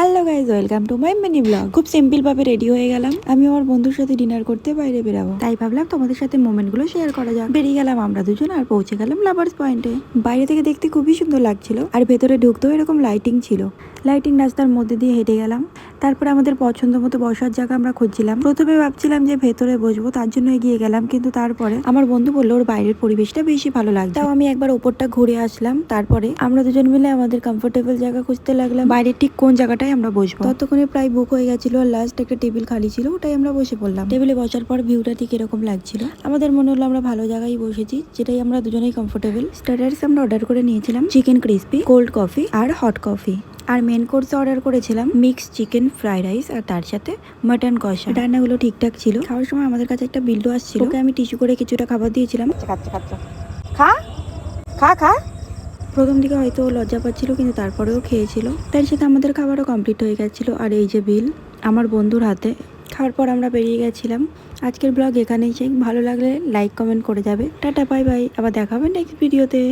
Hello guys, welcome to my mini blog. খুব simple ভাবে ready হয়ে গেলাম। আমি আমার বন্ধুর সাথে ডিনার করতে বাইরে বেরাবো, তাই ভাবলাম তোমাদের সাথে মোমেন্ট গুলো শেয়ার করা যাক। বেরিয়ে গেলাম আমরা দুজন আর পৌঁছে গেলাম লাভার্স পয়েন্টে। বাইরে থেকে দেখতে খুবই সুন্দর লাগছিল, আর ভেতরে ঢুকতেও এরকম লাইটিং ছিল। লাইটিং রাস্তার মধ্যে দিয়ে হেঁটে গেলাম। তারপরে আমাদের পছন্দ মতো বসার জায়গা আমরা খুঁজছিলাম। প্রথমে ভাবছিলাম যে ভেতরে বসবো, তার জন্য এগিয়ে গেলাম, কিন্তু তারপরে আমার বন্ধু বললো ওর বাইরের পরিবেশটা বেশি ভালো লাগছে। তাও আমি একবার ওপরটা ঘুরে আসলাম। তারপরে আমরা দুজন মিলে আমাদের কমফোর্টেবল জায়গা খুঁজতে লাগলাম, বাইরের ঠিক কোন জায়গাটায় আমরা বসবো। ততক্ষণে প্রায় বুক হয়ে গেছিল, আর লাস্ট একটা টেবিল খালি ছিল, ওটাই আমরা বসে পড়লাম। টেবিলে বসার পর ভিউটা ঠিক এরকম লাগছিল। আমাদের মনে হলো আমরা ভালো জায়গায় বসেছি, যেটাই আমরা দুজনেই কমফোর্টেবল। স্টার্টার্স আমরা অর্ডার করে নিয়েছিলাম চিকেন ক্রিস্পি, কোল্ড কফি আর হট কফি। আর মেন কোর্সে অর্ডার করেছিলাম মিক্স চিকেন ফ্রাইড রাইস, আর তার সাথে মাটন কষা। রান্নাগুলো ঠিকঠাক ছিল। খাওয়ার সময় আমাদের কাছে একটা বিল্ডু আসছিল, ওকে আমি টিস্যু করে কিছুটা খাবার দিয়েছিলাম। খা খা খা। প্রথম দিকে হয়তো লজ্জা পাচ্ছিল, কিন্তু তারপরেও খেয়েছিল। তার সাথে আমাদের খাবারও কমপ্লিট হয়ে গেছিল, আর এই যে বিল আমার বন্ধুর হাতে। খাওয়ার পর আমরা বেরিয়ে গেছিলাম। আজকের ব্লগ এখানেই শেষ। ভালো লাগলে লাইক কমেন্ট করে যাবে। টাটা বাই বাই, আবার দেখা হবে নেক্সট ভিডিওতে।